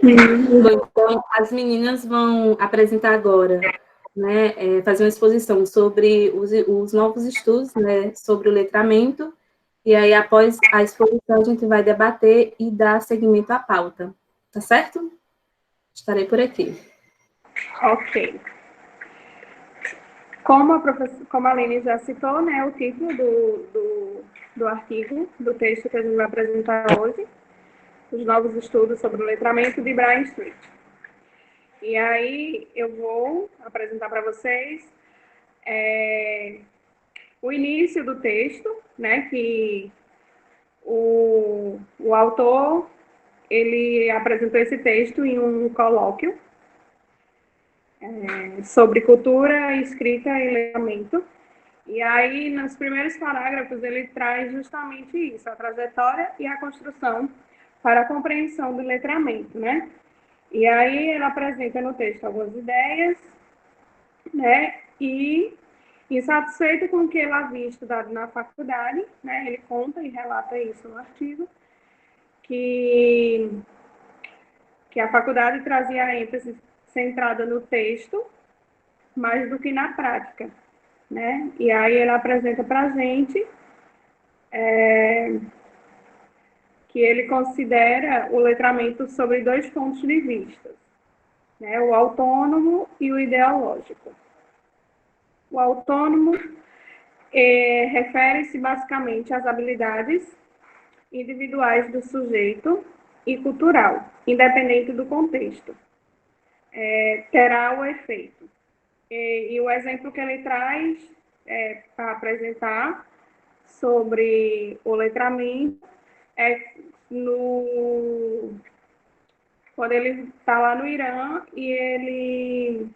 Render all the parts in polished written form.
Bom, então, as meninas vão apresentar agora, né, fazer uma exposição sobre os novos estudos, né, sobre o letramento, e aí, após a exposição, a gente vai debater e dar seguimento à pauta, tá certo? Estarei por aqui. Ok. Como a Aline já citou, né, o título do artigo, do texto que a gente vai apresentar hoje, os novos estudos sobre o letramento de Bryan Street. E aí eu vou apresentar para vocês o início do texto, né, que o autor ele apresentou esse texto em um colóquio sobre cultura, escrita e letramento. E aí, nos primeiros parágrafos, ele traz justamente isso, a trajetória e a construção para a compreensão do letramento, né? E aí ele apresenta no texto algumas ideias, né? E insatisfeito com o que ele havia estudado na faculdade, né? Ele conta e relata isso no artigo, que a faculdade trazia ênfase centrada no texto, mais do que na prática, né? E aí ele apresenta para a gente que ele considera o letramento sobre dois pontos de vista, né? O autônomo e o ideológico. O autônomo refere-se basicamente às habilidades individuais do sujeito e cultural, independente do contexto. Terá o efeito. E o exemplo que ele traz para apresentar sobre o letramento é quando ele está lá no Irã e ele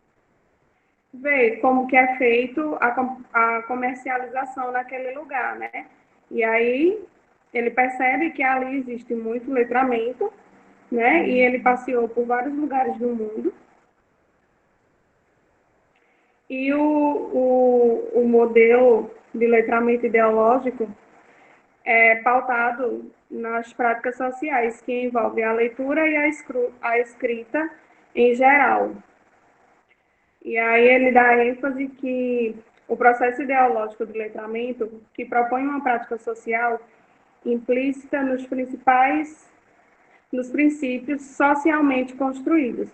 vê como que é feito a comercialização naquele lugar, né? E aí ele percebe que ali existe muito letramento, né? E ele passeou por vários lugares do mundo. E o modelo de letramento ideológico é pautado nas práticas sociais, que envolve a leitura e a escrita em geral. E aí ele dá ênfase que o processo ideológico do letramento, que propõe uma prática social implícita nos princípios socialmente construídos,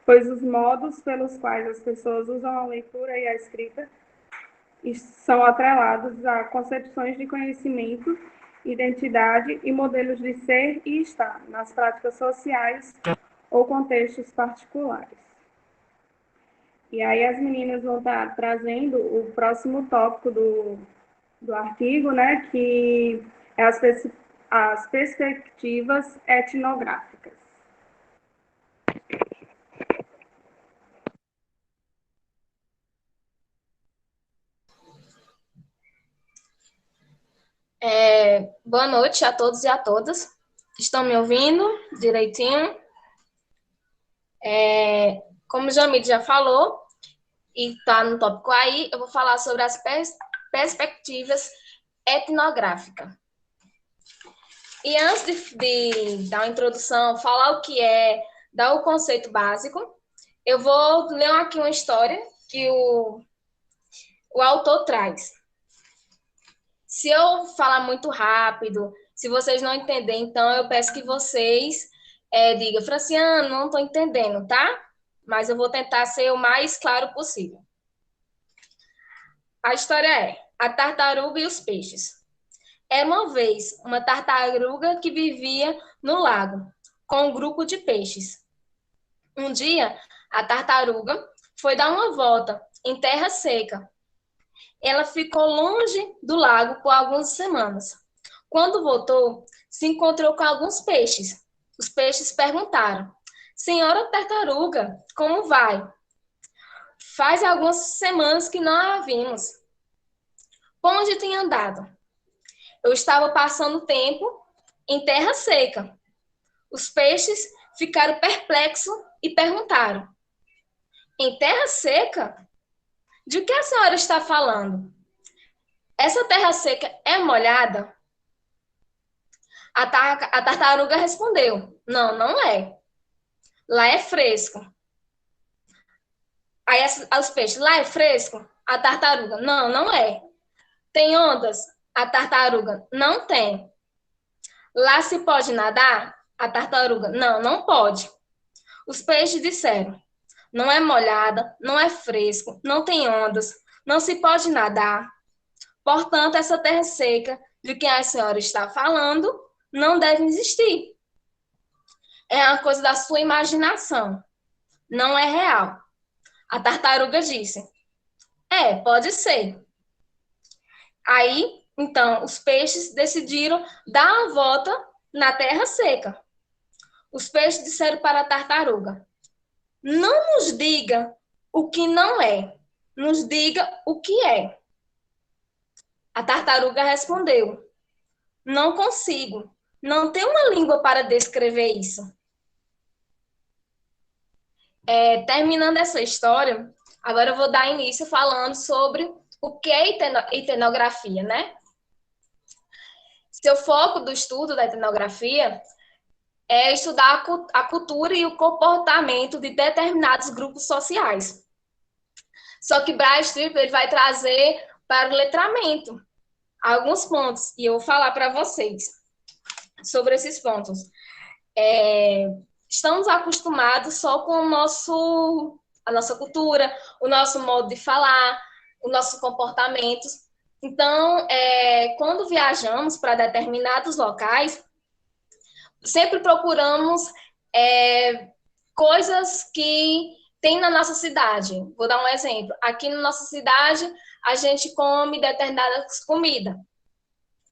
pois os modos pelos quais as pessoas usam a leitura e a escrita são atrelados a concepções de conhecimento, identidade e modelos de ser e estar nas práticas sociais ou contextos particulares. E aí as meninas vão estar trazendo o próximo tópico do artigo, né, que é as perspectivas etnográficas. Boa noite a todos e a todas. Estão me ouvindo direitinho? Como o Jamil já falou, e está no tópico aí, eu vou falar sobre as perspectivas etnográficas. E antes de dar uma introdução, falar o que é, dar o conceito básico, eu vou ler aqui uma história que o autor traz. Se eu falar muito rápido, se vocês não entenderem, então eu peço que vocês digam, Franciano, não estou entendendo, tá? Mas eu vou tentar ser o mais claro possível. A história é A Tartaruga e os Peixes. Era uma vez uma tartaruga que vivia no lago, com um grupo de peixes. Um dia, a tartaruga foi dar uma volta em terra seca. Ela ficou longe do lago por algumas semanas. Quando voltou, se encontrou com alguns peixes. Os peixes perguntaram: Senhora tartaruga, como vai? Faz algumas semanas que não a vimos. Por onde tem andado? Eu estava passando tempo em terra seca. Os peixes ficaram perplexos e perguntaram: Em terra seca? De que a senhora está falando? Essa terra seca é molhada? A tartaruga respondeu: Não, não é. Lá é fresco. Aí os peixes, lá é fresco? A tartaruga, não, não é. Tem ondas? A tartaruga, não tem. Lá se pode nadar? A tartaruga, não, não pode. Os peixes disseram, não é molhada, não é fresco, não tem ondas, não se pode nadar. Portanto, essa terra seca de que a senhora está falando não deve existir. É uma coisa da sua imaginação, não é real. A tartaruga disse, pode ser. Aí, então, os peixes decidiram dar a volta na terra seca. Os peixes disseram para a tartaruga, não nos diga o que não é, nos diga o que é. A tartaruga respondeu, não consigo, não tenho uma língua para descrever isso. Terminando essa história, agora eu vou dar início falando sobre o que é etnografia, né? Seu foco do estudo da etnografia é estudar a cultura e o comportamento de determinados grupos sociais. Só que Bradstreet ele vai trazer para o letramento alguns pontos, e eu vou falar para vocês sobre esses pontos. Estamos acostumados só com a nossa cultura, o nosso modo de falar, os nossos comportamentos. Então, quando viajamos para determinados locais, sempre procuramos coisas que tem na nossa cidade. Vou dar um exemplo. Aqui na nossa cidade, a gente come determinadas comidas.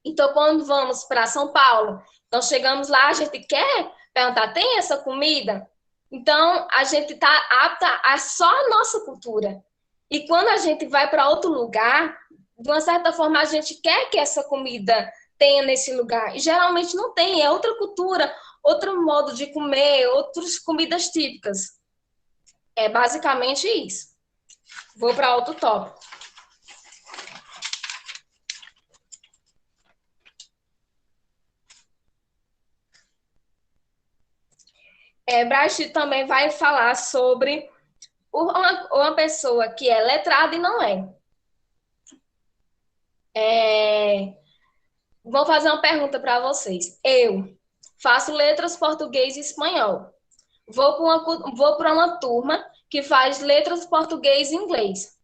Então, quando vamos para São Paulo, então chegamos lá, a gente quer perguntar, tem essa comida? Então, a gente está apta a só a nossa cultura. E quando a gente vai para outro lugar, de uma certa forma, a gente quer que essa comida tenha nesse lugar. E geralmente não tem, é outra cultura, outro modo de comer, outras comidas típicas. É basicamente isso. Vou para outro tópico. Bradstreet também vai falar sobre uma pessoa que é letrada e não é. Vou fazer uma pergunta para vocês. Eu faço letras português e espanhol. Vou para uma turma que faz letras português e inglês.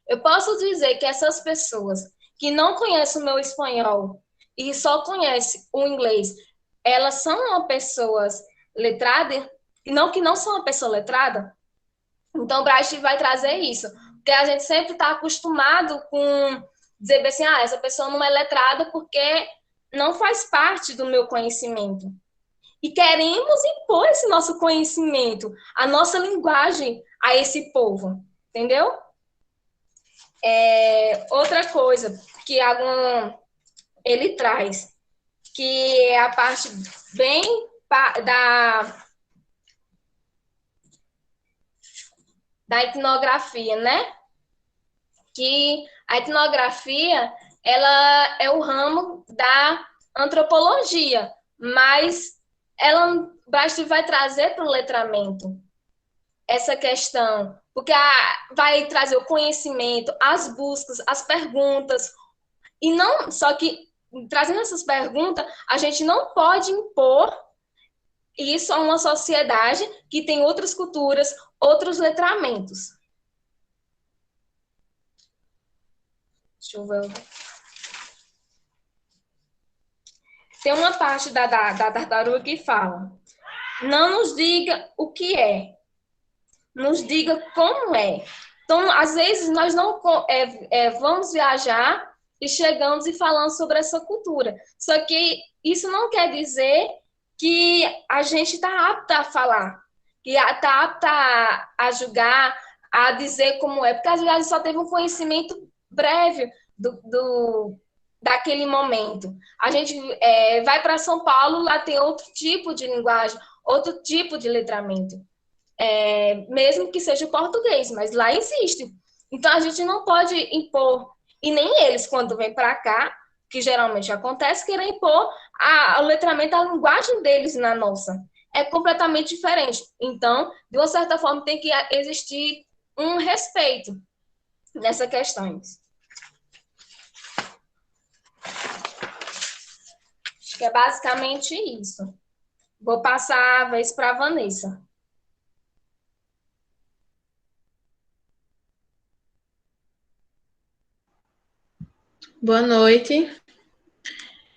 Eu posso dizer que essas pessoas que não conhecem o meu espanhol e só conhecem o inglês, elas são pessoas letradas? E não que não são uma pessoa letrada? Então, o Bradstreet vai trazer isso. Porque a gente sempre está acostumado com dizer assim, essa pessoa não é letrada porque não faz parte do meu conhecimento. E queremos impor esse nosso conhecimento, a nossa linguagem a esse povo, entendeu? Outra coisa que ele traz, que é a parte bem da etnografia, né? Que a etnografia, ela é o ramo da antropologia, mas Bradstreet vai trazer para o letramento essa questão, porque vai trazer o conhecimento, as buscas, as perguntas, e não só que trazendo essas perguntas, a gente não pode impor isso a uma sociedade que tem outras culturas, outros letramentos. Deixa eu ver. Tem uma parte da tartaruga que fala, não nos diga o que é, nos diga como é. Então, às vezes, nós não vamos viajar e chegamos e falamos sobre essa cultura. Só que isso não quer dizer que a gente está apta a falar, que está apta a julgar, a dizer como é, porque às vezes a gente só teve um conhecimento breve daquele momento. A gente vai para São Paulo, lá tem outro tipo de linguagem, outro tipo de letramento. Mesmo que seja o português, mas lá existe. Então, a gente não pode impor, e nem eles, quando vêm para cá, que geralmente acontece, querem impor o letramento, a linguagem deles na nossa. é completamente diferente. Então, de uma certa forma, tem que existir um respeito nessas questões. Acho que é basicamente isso. Vou passar a vez para a Vanessa. Boa noite.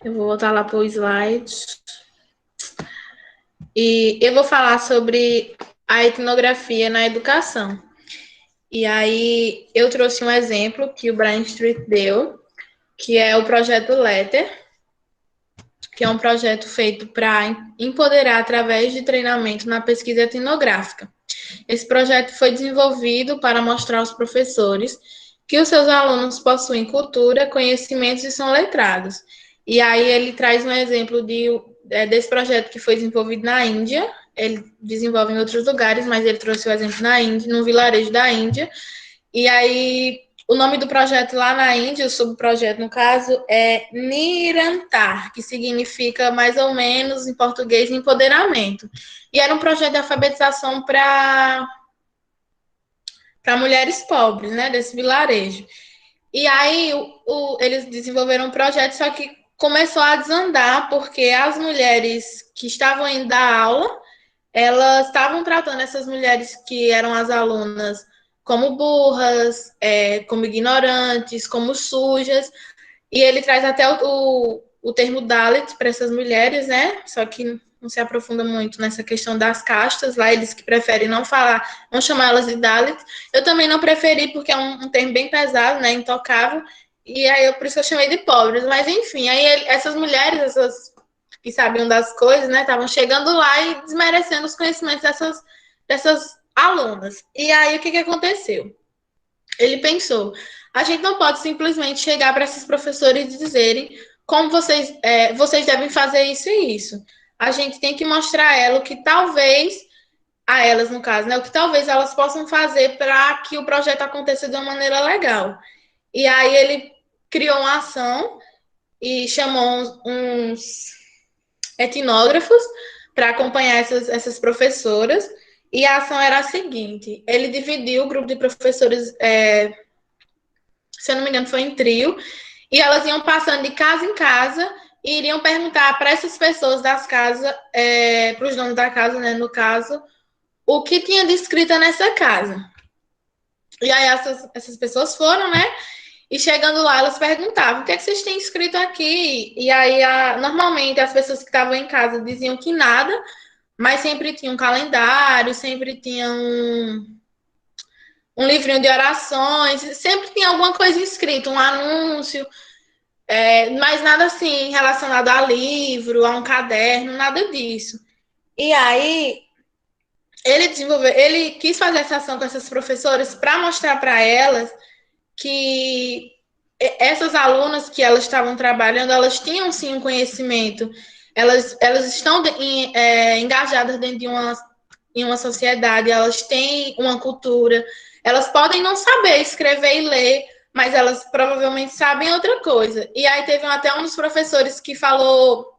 Eu vou voltar lá para o slide. E eu vou falar sobre a etnografia na educação. E aí eu trouxe um exemplo que o Brian Street deu, que é o projeto Letter, que é um projeto feito para empoderar através de treinamento na pesquisa etnográfica. Esse projeto foi desenvolvido para mostrar aos professores que os seus alunos possuem cultura, conhecimentos e são letrados. E aí ele traz um exemplo desse projeto que foi desenvolvido na Índia. Ele desenvolve em outros lugares, mas ele trouxe o exemplo na Índia, num vilarejo da Índia. E aí o nome do projeto lá na Índia, o subprojeto no caso, é Nirantar, que significa mais ou menos em português empoderamento. E era um projeto de alfabetização para mulheres pobres, né, desse vilarejo. E aí eles desenvolveram um projeto, só que começou a desandar, porque as mulheres que estavam indo dar aula, elas estavam tratando essas mulheres que eram as alunas como burras, como ignorantes, como sujas, e ele traz até o termo Dalit para essas mulheres, né? Só que não se aprofunda muito nessa questão das castas, lá eles que preferem não falar, não chamar elas de Dalit. Eu também não preferi, porque é um termo bem pesado, né? Intocável, e aí por isso que eu chamei de pobres, mas enfim, aí essas mulheres, essas que sabiam das coisas, né? Estavam chegando lá e desmerecendo os conhecimentos dessas alunas. E aí, o que aconteceu? Ele pensou, a gente não pode simplesmente chegar para esses professores e dizerem como vocês devem fazer isso e isso. A gente tem que mostrar a elas o que talvez, a elas no caso, né? O que talvez elas possam fazer para que o projeto aconteça de uma maneira legal. E aí ele criou uma ação e chamou uns etnógrafos para acompanhar essas professoras. E a ação era a seguinte: ele dividiu o grupo de professores, se eu não me engano, foi em trio, e elas iam passando de casa em casa e iriam perguntar para essas pessoas das casas, para os donos da casa, né, no caso, o que tinha de escrita nessa casa. E aí essas pessoas foram, né? E chegando lá, elas perguntavam, o que é que vocês têm escrito aqui? E aí, normalmente, as pessoas que estavam em casa diziam que nada, mas sempre tinha um calendário, sempre tinha um livrinho de orações, sempre tinha alguma coisa escrita, um anúncio, mas nada assim relacionado a livro, a um caderno, nada disso. E aí, ele quis fazer essa ação com essas professoras para mostrar para elas que essas alunas que elas estavam trabalhando, elas tinham sim um conhecimento, elas estão engajadas dentro em uma sociedade, elas têm uma cultura, elas podem não saber escrever e ler, mas elas provavelmente sabem outra coisa. E aí teve até um dos professores que falou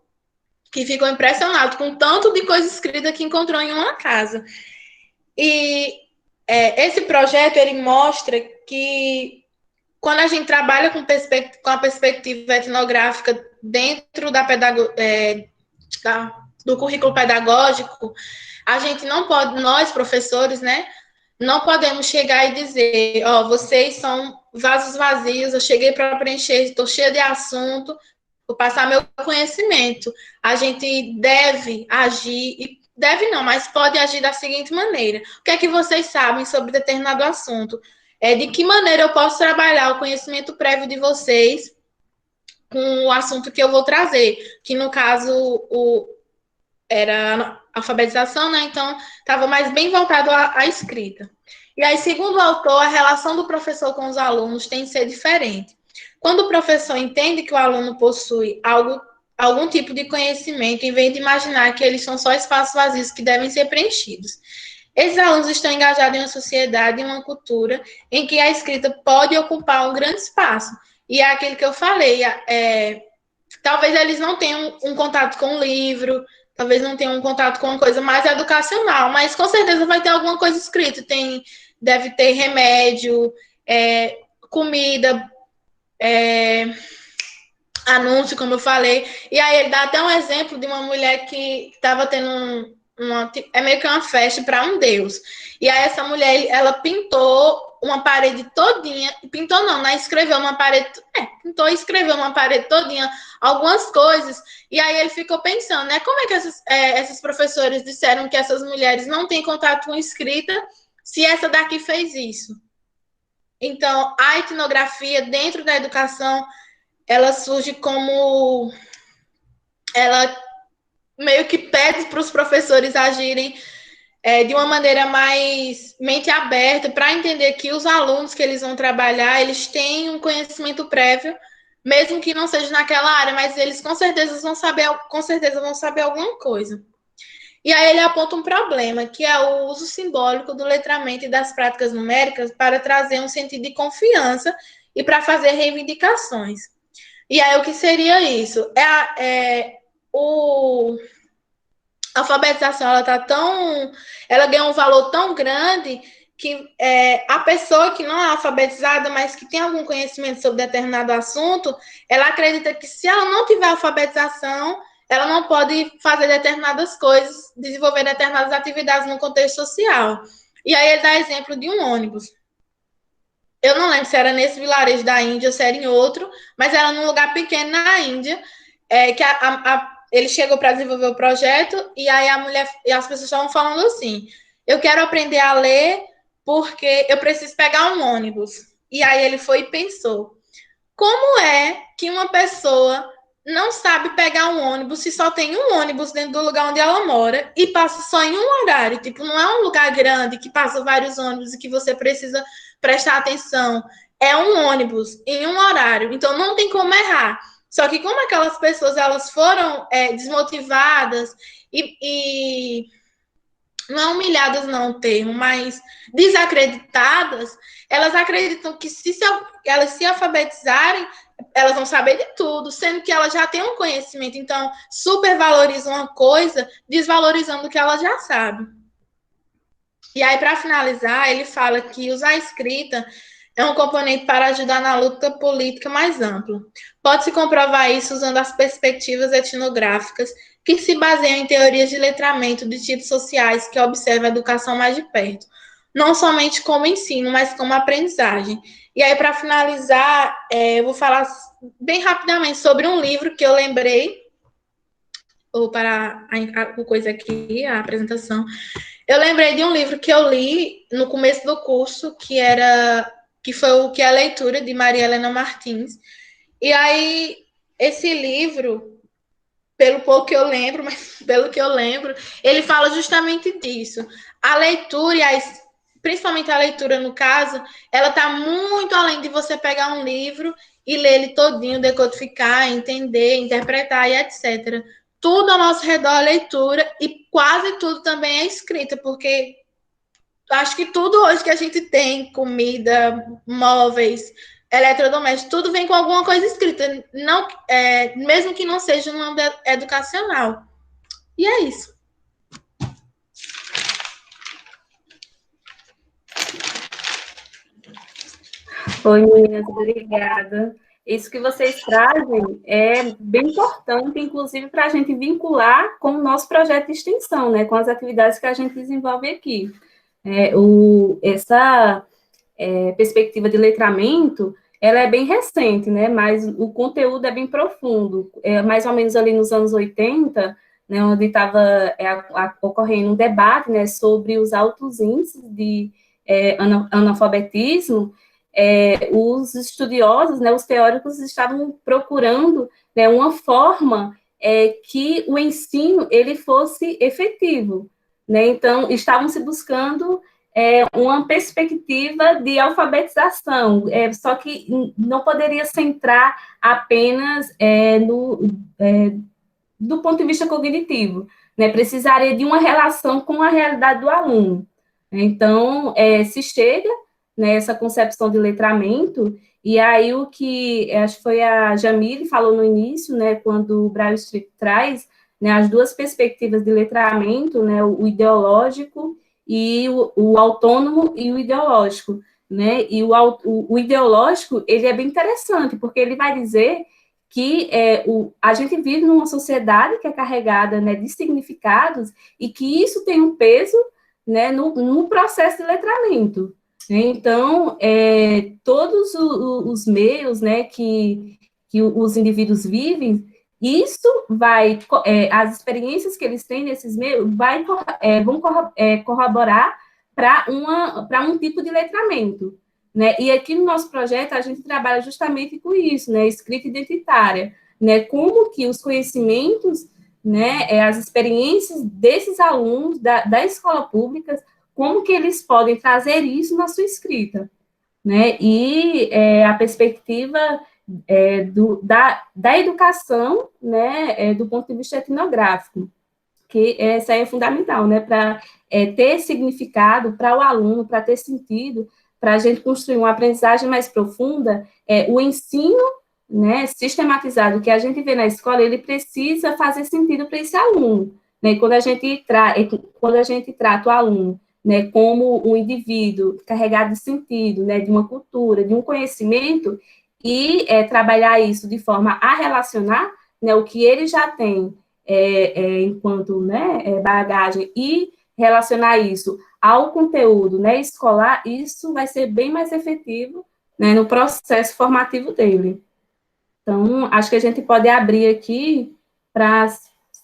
que ficou impressionado com o tanto de coisa escrita que encontrou em uma casa. E esse projeto, ele mostra que quando a gente trabalha com a perspectiva etnográfica dentro do currículo pedagógico, a gente não pode, nós professores, né, não podemos chegar e dizer, vocês são vasos vazios, eu cheguei para preencher, estou cheia de assunto, vou passar meu conhecimento. A gente deve agir, e deve não, mas pode agir da seguinte maneira: o que é que vocês sabem sobre determinado assunto? De que maneira eu posso trabalhar o conhecimento prévio de vocês com o assunto que eu vou trazer, que no caso era alfabetização, né? Então estava mais bem voltado à escrita. E aí, segundo o autor, a relação do professor com os alunos tem que ser diferente. Quando o professor entende que o aluno possui algum tipo de conhecimento, em vez de imaginar que eles são só espaços vazios que devem ser preenchidos. Esses alunos estão engajados em uma sociedade, em uma cultura, em que a escrita pode ocupar um grande espaço. E é aquilo que eu falei, talvez eles não tenham um contato com o livro, talvez não tenha um contato com uma coisa mais educacional, mas com certeza vai ter alguma coisa escrita. Deve ter remédio, comida, anúncio, como eu falei. E aí ele dá até um exemplo de uma mulher que estava tendo é meio que uma festa para um deus. E aí essa mulher, ela pintou uma parede todinha, pintou não, né? Escreveu uma parede, pintou e escreveu uma parede todinha, algumas coisas. E aí ele ficou pensando, né? Como é que esses professores disseram que essas mulheres não têm contato com escrita, se essa daqui fez isso? Então, a etnografia dentro da educação, ela surge como... Ela meio que pede para os professores agirem de uma maneira mais mente aberta, para entender que os alunos que eles vão trabalhar, eles têm um conhecimento prévio, mesmo que não seja naquela área, mas eles com certeza vão saber alguma coisa. E aí ele aponta um problema, que é o uso simbólico do letramento e das práticas numéricas para trazer um sentido de confiança e para fazer reivindicações. E aí o que seria isso? A alfabetização, ela ganha um valor tão grande que a pessoa que não é alfabetizada, mas que tem algum conhecimento sobre determinado assunto, ela acredita que se ela não tiver alfabetização, ela não pode fazer determinadas coisas, desenvolver determinadas atividades no contexto social. E aí ele dá exemplo de um ônibus. Eu não lembro se era nesse vilarejo da Índia ou se era em outro, mas era num lugar pequeno na Índia, que ele chegou para desenvolver o projeto, e aí a mulher e as pessoas estavam falando assim: eu quero aprender a ler porque eu preciso pegar um ônibus. E aí ele foi e pensou: como é que uma pessoa não sabe pegar um ônibus se só tem um ônibus dentro do lugar onde ela mora e passa só em um horário? Tipo, não é um lugar grande que passa vários ônibus e que você precisa prestar atenção. É um ônibus em um horário, então não tem como errar. Só que como aquelas pessoas elas foram desmotivadas e não é humilhadas não o termo, mas desacreditadas, elas acreditam que se elas se alfabetizarem, elas vão saber de tudo, sendo que elas já têm um conhecimento. Então, supervalorizam uma coisa, desvalorizando o que elas já sabem. E aí, para finalizar, ele fala que usar a escrita é um componente para ajudar na luta política mais ampla. Pode-se comprovar isso usando as perspectivas etnográficas que se baseiam em teorias de letramento de tipos sociais que observam a educação mais de perto, não somente como ensino, mas como aprendizagem. E aí, para finalizar, eu vou falar bem rapidamente sobre um livro que eu lembrei, ou para a coisa aqui, a apresentação. Eu lembrei de um livro que eu li no começo do curso, que foi a leitura de Maria Helena Martins. E aí, esse livro, pelo pouco que eu lembro, mas pelo que eu lembro, ele fala justamente disso. A leitura, principalmente a leitura, no caso, ela está muito além de você pegar um livro e ler ele todinho, decodificar, entender, interpretar e etc. Tudo ao nosso redor é leitura e quase tudo também é escrita, porque acho que tudo hoje que a gente tem, comida, móveis, eletrodomésticos, tudo vem com alguma coisa escrita, não, mesmo que não seja no âmbito educacional. E é isso. Oi, meninas, obrigada. Isso que vocês trazem é bem importante, inclusive para a gente vincular com o nosso projeto de extensão, né, com as atividades que a gente desenvolve aqui. Essa perspectiva de letramento, ela é bem recente, né, mas o conteúdo é bem profundo. Mais ou menos ali nos anos 80, né, onde estava ocorrendo um debate, né, sobre os altos índices de analfabetismo. Os estudiosos, né, os teóricos estavam procurando, né, uma forma que o ensino ele fosse efetivo, né? Então estavam se buscando uma perspectiva de alfabetização, só que não poderia centrar apenas do ponto de vista cognitivo, né? Precisaria de uma relação com a realidade do aluno. Então se chega nessa concepção de letramento, e aí o que acho que foi a Jamile falou no início, né, quando o Braille Street traz, né, as duas perspectivas de letramento, né, o ideológico e o autônomo e o ideológico, né, e o ideológico, ele é bem interessante, porque ele vai dizer que a gente vive numa sociedade que é carregada, né, de significados e que isso tem um peso, né, no processo de letramento. Então, todos os meios, né, que os indivíduos vivem, isso vai, as experiências que eles têm nesses meios vão corroborar para um tipo de letramento, né? E aqui no nosso projeto a gente trabalha justamente com isso, né? Escrita identitária, né? Como que os conhecimentos, né? As experiências desses alunos da escola pública, como que eles podem trazer isso na sua escrita, né? E a perspectiva da educação, né? Do ponto de vista etnográfico, que essa é fundamental, né? Para ter significado para o aluno, para ter sentido, para a gente construir uma aprendizagem mais profunda, o ensino, né, sistematizado que a gente vê na escola, ele precisa fazer sentido para esse aluno, né? Quando a gente trata o aluno, né, como um indivíduo carregado de sentido, né, de uma cultura, de um conhecimento, e trabalhar isso de forma a relacionar, né, o que ele já tem enquanto, né, bagagem, e relacionar isso ao conteúdo, né, escolar, isso vai ser bem mais efetivo, né, no processo formativo dele. Então, acho que a gente pode abrir aqui para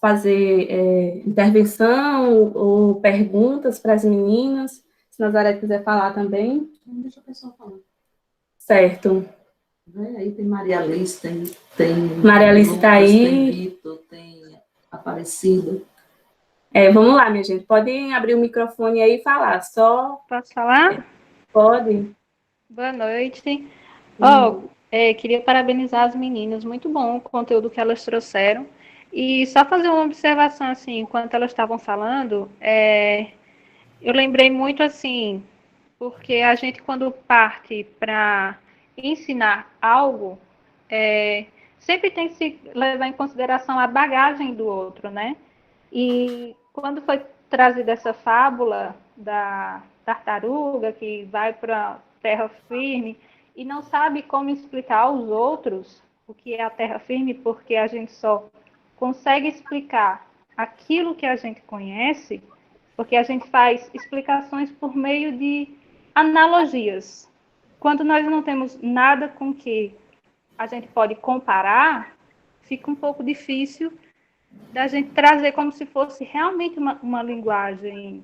fazer intervenção ou perguntas para as meninas, se Nazaré quiser falar também. Deixa a pessoa falar. Certo. Aí tem Maria Alice, tem Maria Alice está aí. Tem Vitor, tem Aparecida. Vamos lá, minha gente. Podem abrir o microfone aí e falar. Posso falar? Pode. Boa noite. Queria parabenizar as meninas. Muito bom o conteúdo que elas trouxeram. E só fazer uma observação, assim, enquanto elas estavam falando, eu lembrei muito, assim, porque a gente, quando parte para ensinar algo, sempre tem que se levar em consideração a bagagem do outro, né? E quando foi trazida essa fábula da tartaruga que vai para a terra firme e não sabe como explicar aos outros o que é a terra firme, porque a gente só consegue explicar aquilo que a gente conhece, porque a gente faz explicações por meio de analogias. Quando nós não temos nada com que a gente pode comparar, fica um pouco difícil da gente trazer como se fosse realmente uma linguagem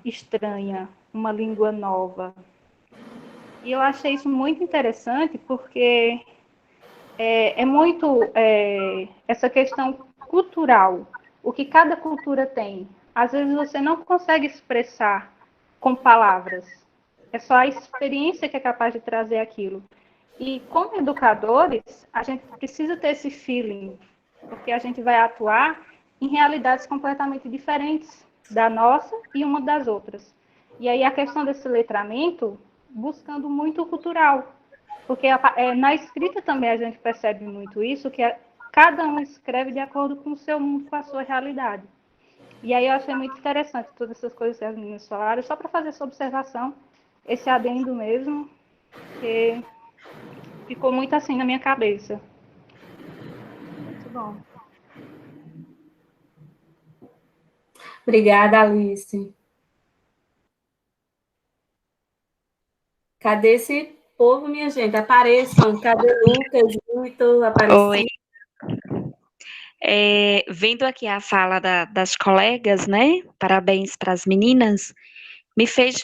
estranha, uma língua nova. E eu achei isso muito interessante porque é muito essa questão cultural, o que cada cultura tem. Às vezes você não consegue expressar com palavras, é só a experiência que é capaz de trazer aquilo. E como educadores, a gente precisa ter esse feeling, porque a gente vai atuar em realidades completamente diferentes da nossa e uma das outras. E aí a questão desse letramento, buscando muito o cultural, porque na escrita também a gente percebe muito isso, que cada um escreve de acordo com o seu mundo, com a sua realidade. E aí eu achei muito interessante todas essas coisas que as meninas falaram, só para fazer essa observação, esse adendo mesmo, que ficou muito assim na minha cabeça. Muito bom. Obrigada, Alice. Cadê esse povo, minha gente? Apareçam. Cadê Lucas, Vitor? Apareçam. Oi. Vendo aqui a fala das colegas, né? Parabéns para as meninas. Me fez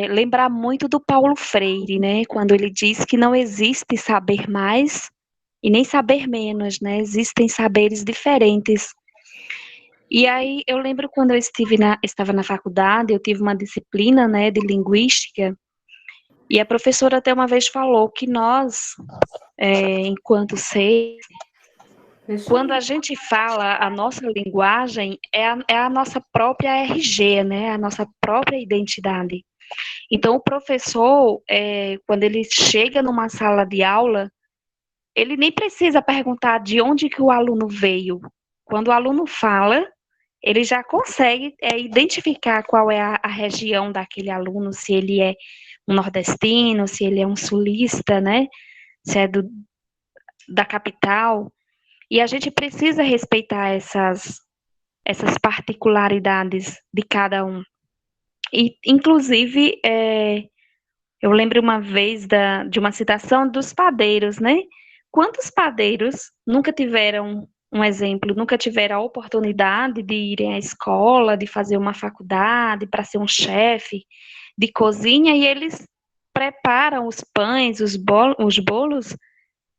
lembrar muito do Paulo Freire, né? Quando ele diz que não existe saber mais e nem saber menos, né? Existem saberes diferentes. E aí eu lembro quando eu estava na faculdade, eu tive uma disciplina, né, de linguística, e a professora até uma vez falou que nós, enquanto seres, quando a gente fala a nossa linguagem, é a nossa própria RG, né? A nossa própria identidade. Então, o professor, quando ele chega numa sala de aula, ele nem precisa perguntar de onde que o aluno veio. Quando o aluno fala, ele já consegue identificar qual é a região daquele aluno, se ele é um nordestino, se ele é um sulista, né? Se é da capital. E a gente precisa respeitar essas particularidades de cada um. E, inclusive, eu lembro uma vez de uma citação dos padeiros, né? Quantos padeiros nunca tiveram um exemplo, nunca tiveram a oportunidade de irem à escola, de fazer uma faculdade, para ser um chefe de cozinha, e eles preparam os pães, os bolos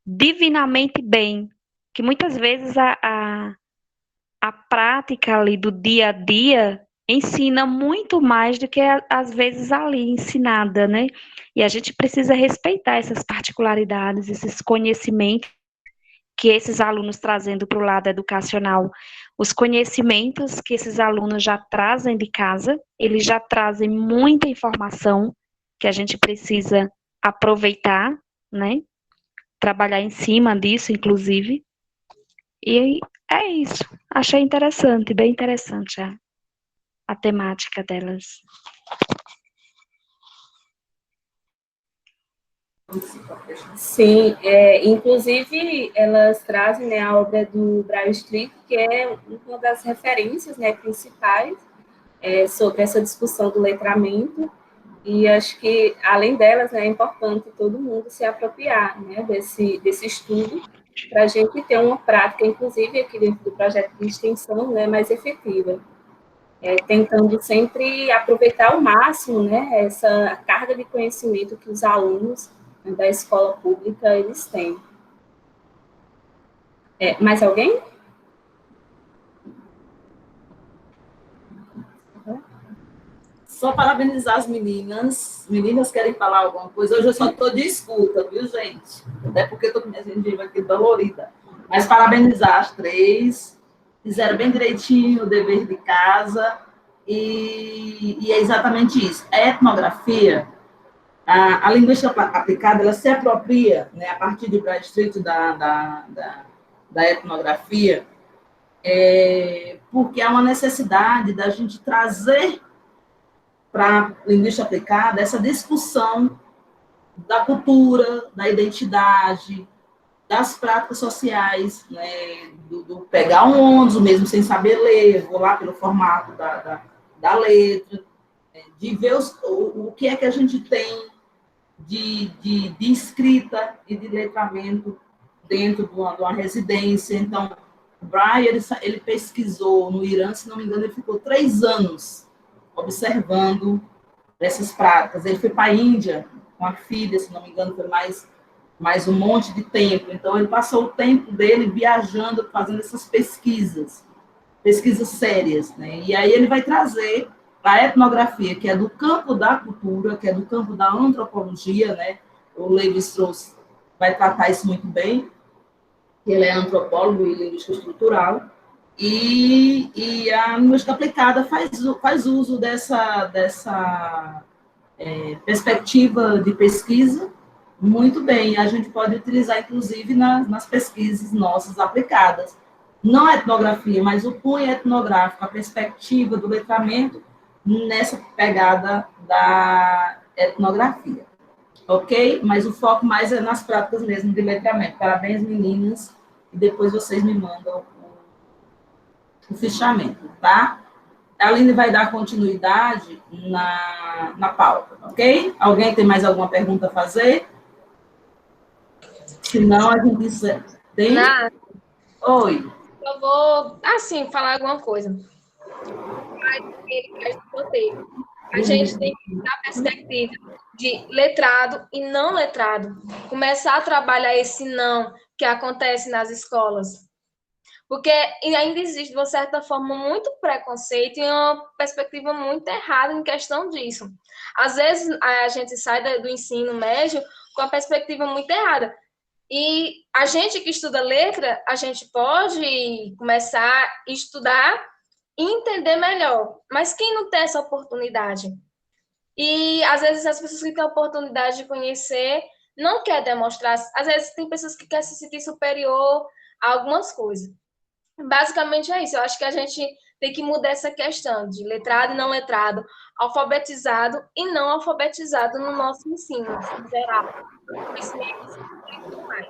divinamente bem, que muitas vezes a prática ali do dia a dia ensina muito mais do que às vezes ali ensinada, né? E a gente precisa respeitar essas particularidades, esses conhecimentos que esses alunos trazendo para o lado educacional, os conhecimentos que esses alunos já trazem de casa, eles já trazem muita informação que a gente precisa aproveitar, né? Trabalhar em cima disso, inclusive. E é isso. Achei interessante, bem interessante a temática delas. Sim, inclusive elas trazem, né, a obra do Braille Street, que é uma das referências, né, principais sobre essa discussão do letramento, e acho que, além delas, né, é importante todo mundo se apropriar, né, desse estudo, para a gente ter uma prática, inclusive aqui dentro do projeto de extensão, né, mais efetiva. Tentando sempre aproveitar ao máximo, né, essa carga de conhecimento que os alunos, né, da escola pública eles têm. Mais alguém? Só parabenizar as meninas. Meninas querem falar alguma coisa? Hoje eu só estou de escuta, viu, gente? Até porque estou com minha gengiva aqui dolorida. Mas parabenizar as três. Fizeram bem direitinho o dever de casa. E é exatamente isso. A etnografia, a linguística aplicada, ela se apropria, né, a partir de Braille Street da etnografia, porque há uma necessidade da gente trazer para a linguística aplicada essa discussão da cultura, da identidade, das práticas sociais, né, do pegar um ônibus mesmo sem saber ler, vou lá pelo formato da letra, de ver o que é que a gente tem de escrita e de letramento dentro de uma residência. Então, o Braille, ele pesquisou no Irã, se não me engano, ele ficou 3 anos observando essas práticas. Ele foi para a Índia com a filha, se não me engano, foi mais um monte de tempo. Então, ele passou o tempo dele viajando, fazendo essas pesquisas sérias, né? E aí ele vai trazer a etnografia, que é do campo da cultura, que é do campo da antropologia, né? O Levi-Strauss vai tratar isso muito bem, ele é antropólogo e linguística estrutural, e a linguística aplicada faz uso dessa perspectiva de pesquisa muito bem. A gente pode utilizar, inclusive, nas pesquisas nossas aplicadas. Não a etnografia, mas o cunho etnográfico, a perspectiva do letramento nessa pegada da etnografia. Ok? Mas o foco mais é nas práticas mesmo de letramento. Parabéns, meninas. E depois vocês me mandam o fichamento, tá? A Aline vai dar continuidade na pauta, ok? Alguém tem mais alguma pergunta a fazer? Se não, a gente tem... Oi. Eu vou, assim, falar alguma coisa. A gente tem que dar a perspectiva de letrado e não letrado. Começar a trabalhar esse não que acontece nas escolas. Porque ainda existe, de uma certa forma, muito preconceito e uma perspectiva muito errada em questão disso. Às vezes, a gente sai do ensino médio com a perspectiva muito errada. E a gente que estuda letra, a gente pode começar a estudar e entender melhor. Mas quem não tem essa oportunidade? E, às vezes, as pessoas que têm a oportunidade de conhecer não querem demonstrar. Às vezes, tem pessoas que querem se sentir superior a algumas coisas. Basicamente é isso. Eu acho que a gente tem que mudar essa questão de letrado e não letrado, alfabetizado e não alfabetizado no nosso ensino, em geral. Isso é mais.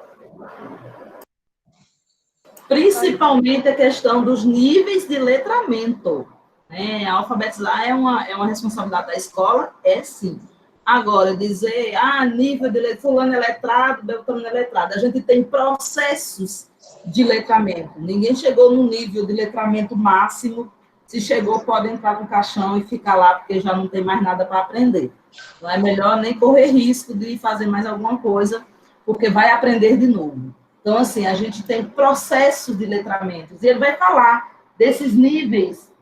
Principalmente a questão dos níveis de letramento. Né? Alfabetizar é uma responsabilidade da escola? É sim. Agora, dizer, nível de letramento, fulano é letrado, Beltrano é letrado. A gente tem processos de letramento. Ninguém chegou no nível de letramento máximo. Se chegou, pode entrar no caixão e ficar lá, porque já não tem mais nada para aprender. Não é melhor nem correr risco de fazer mais alguma coisa, porque vai aprender de novo. Então, assim, a gente tem processos de letramentos. E ele vai falar desses níveis.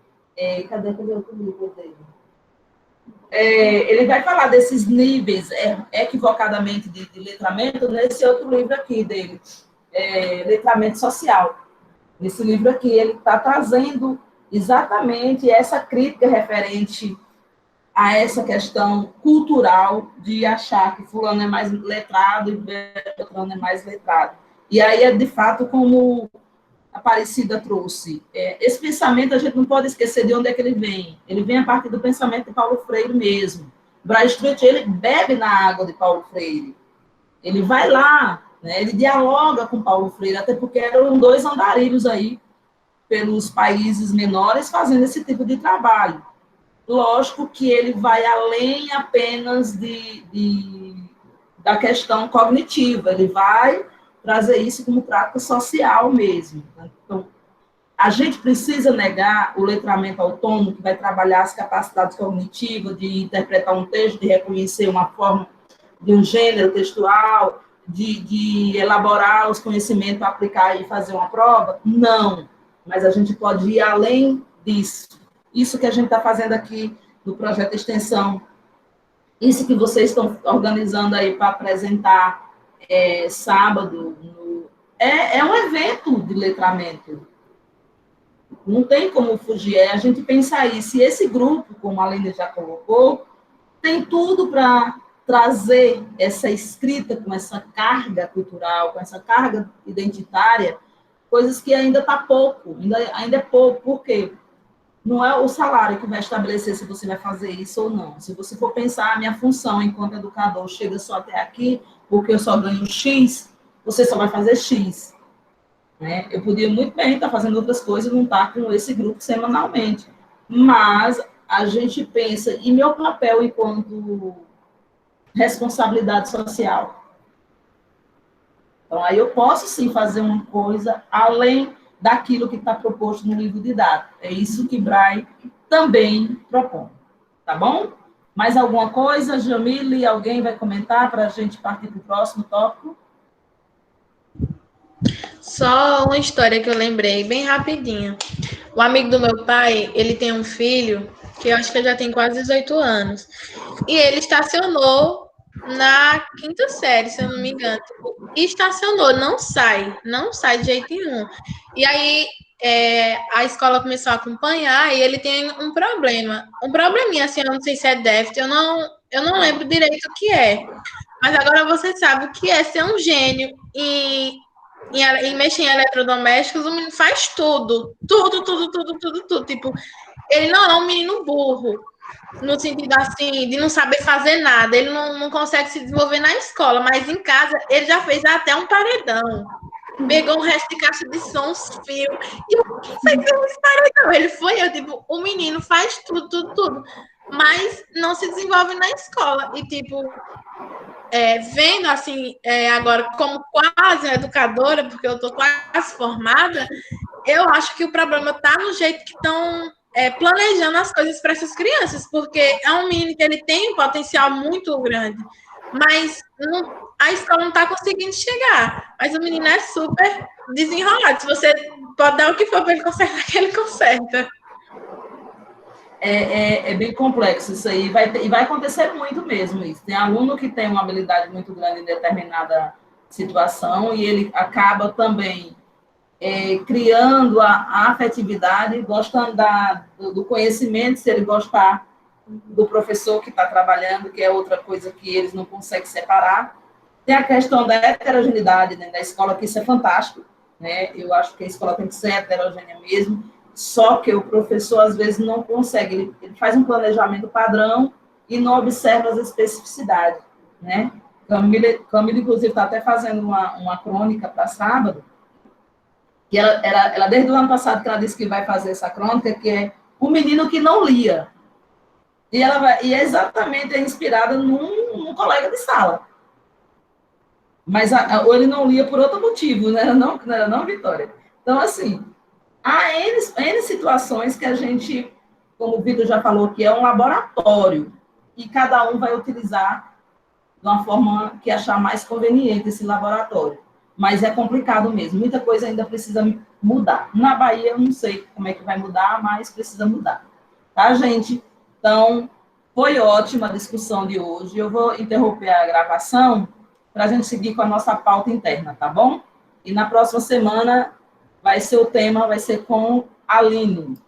Cadê o livro dele? Ele vai falar desses níveis equivocadamente de letramento nesse outro livro aqui dele, Letramento Social. Nesse livro aqui, ele está trazendo exatamente essa crítica referente a essa questão cultural de achar que fulano é mais letrado e Beltrano é mais letrado. E aí, de fato, como a Aparecida trouxe, esse pensamento a gente não pode esquecer de onde é que ele vem. Ele vem a partir do pensamento de Paulo Freire mesmo. Bryce Street, ele bebe na água de Paulo Freire. Ele vai lá, né, ele dialoga com Paulo Freire, até porque eram 2 andarilhos aí pelos países menores fazendo esse tipo de trabalho. Lógico que ele vai além apenas da questão cognitiva, ele vai trazer isso como prática social mesmo. Então, a gente precisa negar o letramento autônomo, que vai trabalhar as capacidades cognitivas de interpretar um texto, de reconhecer uma forma de um gênero textual, de elaborar os conhecimentos, aplicar e fazer uma prova? Não, mas a gente pode ir além disso. Isso que a gente está fazendo aqui no projeto de extensão, isso que vocês estão organizando aí para apresentar sábado, é um evento de letramento. Não tem como fugir, a gente pensar isso. E esse grupo, como a Lênia já colocou, tem tudo para trazer essa escrita com essa carga cultural, com essa carga identitária, coisas que ainda está pouco, ainda é pouco. Por quê? Não é o salário que vai estabelecer se você vai fazer isso ou não. Se você for pensar, a minha função enquanto educador chega só até aqui, porque eu só ganho X, você só vai fazer X. Né? Eu podia muito bem estar fazendo outras coisas e não estar com esse grupo semanalmente. Mas a gente pensa, e meu papel enquanto responsabilidade social? Então, aí eu posso sim fazer uma coisa além daquilo que está proposto no livro didático. É isso que Braille também propõe. Tá bom? Mais alguma coisa, Jamile? Alguém vai comentar para a gente partir para o próximo tópico? Só uma história que eu lembrei, bem rapidinho. O amigo do meu pai, ele tem um filho, que eu acho que ele já tem quase 18 anos. E ele estacionou na 5ª série, se eu não me engano. Estacionou, não sai de jeito nenhum. E aí a escola começou a acompanhar e ele tem um probleminha, assim, eu não sei se é déficit, eu não lembro direito o que é. Mas agora você sabe o que é ser um gênio em mexer em eletrodomésticos. O menino faz tudo. Tipo, ele não é um menino burro, no sentido assim, de não saber fazer nada. Ele não consegue se desenvolver na escola, mas em casa ele já fez até um paredão. Pegou um resto de caixa de som, uns fios, e eu fez esse paredão. Ele foi, tipo, o menino faz tudo, mas não se desenvolve na escola. E, tipo, vendo assim, agora como quase educadora, porque eu estou quase formada, eu acho que o problema está no jeito que estão planejando as coisas para essas crianças, porque é um menino que ele tem um potencial muito grande, mas a escola não está conseguindo chegar. Mas o menino é super desenrolado. Se você pode dar o que for para ele consertar, que ele conserta. É bem complexo isso aí, e vai acontecer muito mesmo isso. Tem aluno que tem uma habilidade muito grande em determinada situação e ele acaba também criando a afetividade, gostando do conhecimento, se ele gostar do professor que está trabalhando, que é outra coisa que eles não conseguem separar. Tem a questão da heterogeneidade, né, da escola, que isso é fantástico. né? Eu acho que a escola tem que ser heterogênea mesmo, só que o professor, às vezes, não consegue, ele faz um planejamento padrão e não observa as especificidades, né? Camila inclusive, está até fazendo uma crônica para sábado, e ela, desde o ano passado, que ela disse que vai fazer essa crônica, que é o menino que não lia. E é exatamente inspirada num colega de sala. Mas ou ele não lia por outro motivo, né? Não era não, Vitória? Então, assim, há N situações que a gente, como o Vitor já falou, que é um laboratório, e cada um vai utilizar de uma forma que achar mais conveniente esse laboratório. Mas é complicado mesmo, muita coisa ainda precisa mudar. Na Bahia, eu não sei como é que vai mudar, mas precisa mudar. Tá, gente? Então, foi ótima a discussão de hoje. Eu vou interromper a gravação para a gente seguir com a nossa pauta interna, tá bom? E na próxima semana o tema vai ser com a Aline.